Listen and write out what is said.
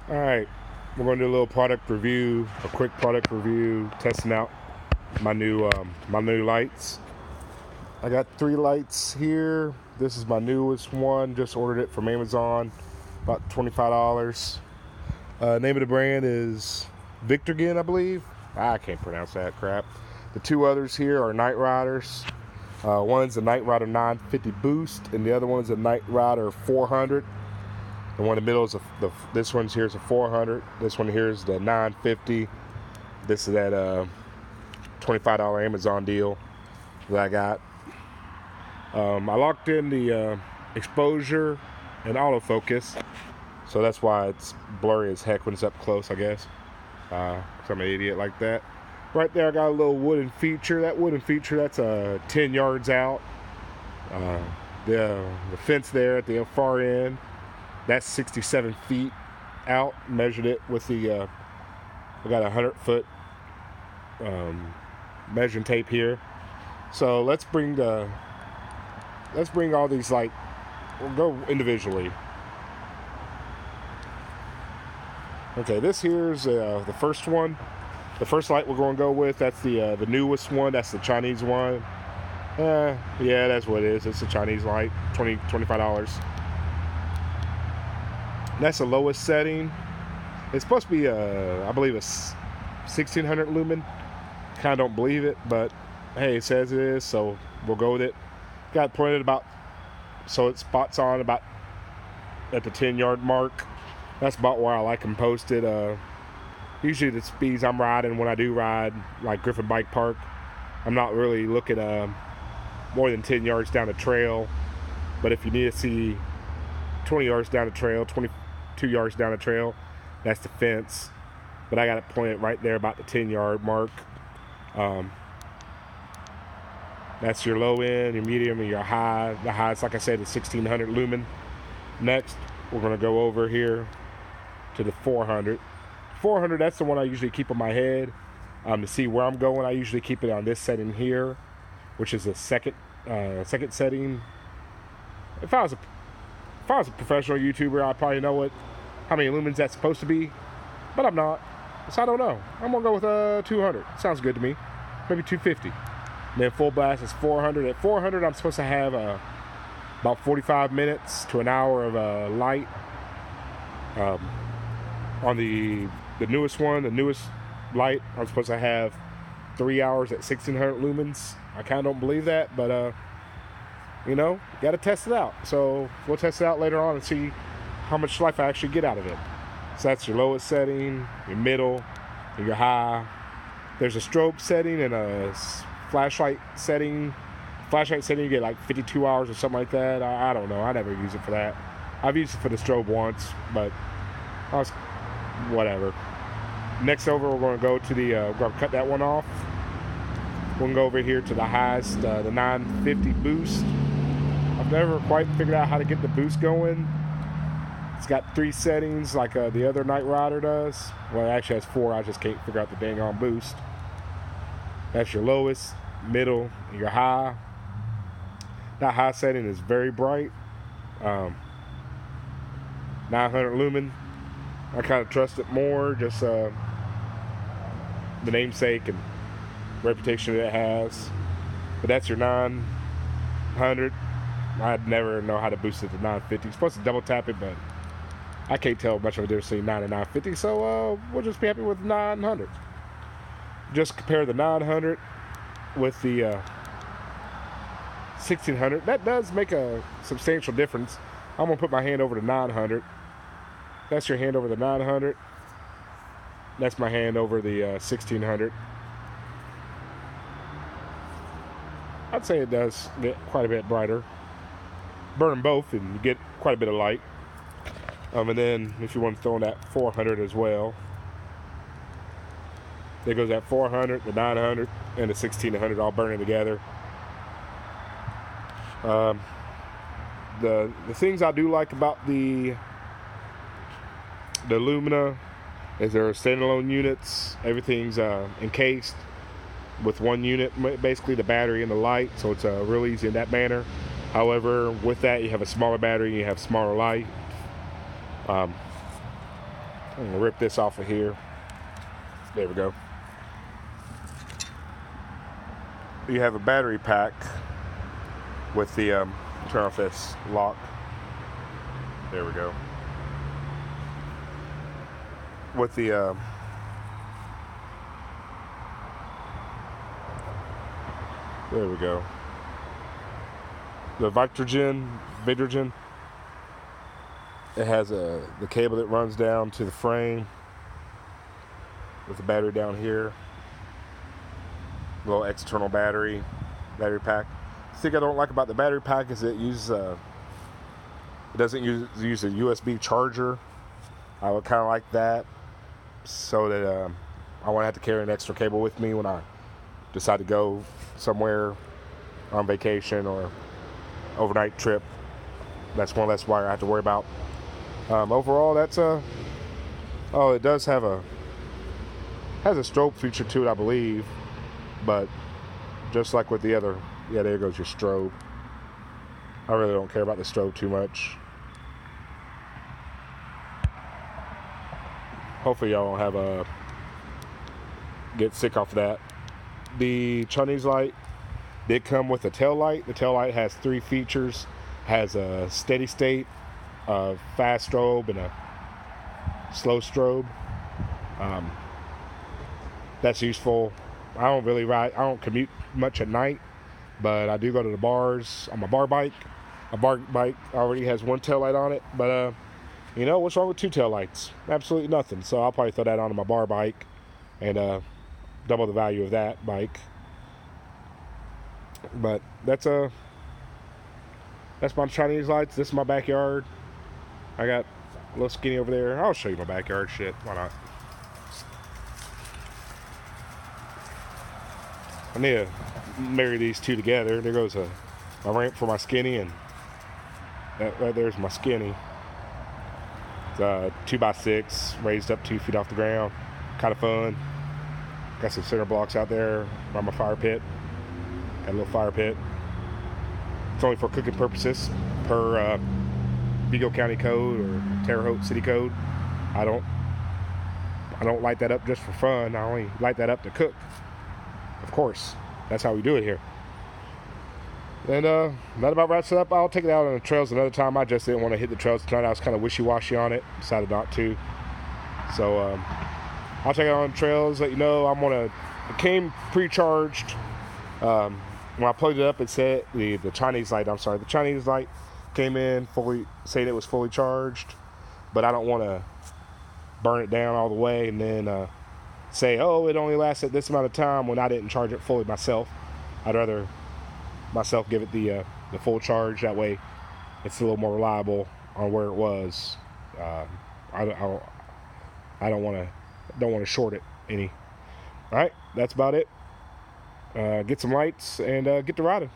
All right, we're going to do a little product review, a quick product review, testing out my new lights. I got 3 lights here. This is my newest one. Just ordered it from Amazon, about $25. Name of the brand is Victagen, I believe. I can't pronounce that crap. The 2 others here are NiteRiders. One's a NiteRider 950 Boost, and the other one's a NiteRider 400. The one in the middle is this one's here is a 400. This one here is the 950. This is that $25 Amazon deal that I got. I locked in the exposure and autofocus, so that's why it's blurry as heck when it's up close, I guess. 'Cause I'm an idiot like that. Right there, I got a little wooden feature. That wooden feature, that's 10 yards out. The fence there at the far end, that's 67 feet out. Measured it with the, I got a 100-foot measuring tape here. So let's bring all these, like, we'll go individually. Okay, this here's the first one. The first light we're going to go with, that's the newest one. That's the Chinese one. Yeah, that's what it is. It's a Chinese light, $25. That's the lowest setting. It's supposed to be, I believe, a 1600 lumen. Kind of don't believe it, but hey, it says it is, so we'll go with it. Got pointed about, so it spots on about at the 10-yard mark. That's about where I like them posted. Usually the speeds I'm riding when I do ride, like Griffin Bike Park, I'm not really looking more than 10 yards down the trail. But if you need to see 20 yards down the trail, 22 yards down the trail, that's the fence. But I got it pointed right there about the 10-yard mark. That's your low end, your medium, and your high. The highest, like I said, is 1600 lumen. Next, we're going to go over here to the 400. 400, that's the one I usually keep on my head. To see where I'm going, I usually keep it on this setting here, which is the second setting. If I was a professional YouTuber, I'd probably know how many lumens that's supposed to be, but I'm not, so I don't know. I'm gonna go with 200. Sounds good to me. Maybe 250. And then full blast is 400. At 400, I'm supposed to have about 45 minutes to an hour of light. On the newest one, the newest light, I'm supposed to have 3 hours at 1600 lumens. I kind of don't believe that, but got to test it out. So we'll test it out later on and see how much life I actually get out of it. So that's your lowest setting, your middle, and your high. There's a strobe setting and a flashlight setting. Flashlight setting, you get like 52 hours or something like that. I don't know. I never use it for that. I've used it for the strobe once, but whatever. Next over, we're going to go to we're going to cut that one off. We're going to go over here to the highest, the 950 boost. I've never quite figured out how to get the boost going. It's got 3 settings like the other NiteRider does. Well, it actually has 4. I just can't figure out the dang on boost. That's your lowest, middle, and your high. That high setting is very bright. 900 lumen. I kind of trust it more, just the namesake and reputation that it has. But that's your 900. I'd never know how to boost it to 950. You're supposed to double tap it, but I can't tell much of a difference between 9 and 950, so we'll just be happy with 900. Just compare the 900 with the 1600. That does make a substantial difference. I'm going to put my hand over the 900. That's your hand over the 900. That's my hand over the 1600. I'd say it does get quite a bit brighter. Burn them both and you get quite a bit of light. And then if you want to throw in that 400 as well, there goes that 400, the 900, and the 1600 all burning together. The things I do like about the Lumina is there are standalone units. Everything's encased with one unit, basically the battery and the light, so it's real easy in that manner. However, with that you have a smaller battery and you have smaller light. I'm gonna rip this off of here. There we go. You have a battery pack with the turn off this lock. There we go. With the there we go. The Victagen. It has the cable that runs down to the frame with the battery down here. Little external battery pack. The thing I don't like about the battery pack is it doesn't use a USB charger. I would kind of like that, so that I won't have to carry an extra cable with me when I decide to go somewhere on vacation or overnight trip. That's one less wire I have to worry about. Overall, that's oh, it does have has a strobe feature to it, I believe, but just like with the other, yeah, there goes your strobe. I really don't care about the strobe too much. Hopefully y'all don't have get sick off of that. The Chinese light did come with a tail light. The tail light has 3 features. Has a steady state, a fast strobe, and a slow strobe. That's useful. I don't commute much at night, but I do go to the bars on my bar bike. A bar bike already has 1 tail light on it, but you know, what's wrong with 2 tail lights? Absolutely nothing. So I'll probably throw that onto my bar bike and double the value of that bike. But that's my Chinese lights. This is my backyard. I got a little skinny over there. I'll show you my backyard. Shit, why not? I need to marry these 2 together. There goes my ramp for my skinny, and that right there's my skinny. It's 2x6, raised up 2 feet off the ground. Kind of fun. Got some center blocks out there by my fire pit. Got a little fire pit. It's only for cooking purposes per Vigo County Code or Terre Haute City Code. I don't light that up just for fun. I only light that up to cook. Of course, that's how we do it here. And that about wraps it up. I'll take it out on the trails another time. I just didn't want to hit the trails tonight. I was kind of wishy-washy on it. Decided not to. So I'll take it on the trails. Let you know it came pre-charged. When I plugged it up, it said the Chinese light. I'm sorry, the Chinese light came in saying it was fully charged, but I don't want to burn it down all the way and then say, oh, it only lasted this amount of time when I didn't charge it fully myself. I'd rather myself give it the full charge. That way, it's a little more reliable on where it was. I don't want to short it any. All right, that's about it. Get some lights and get to riding.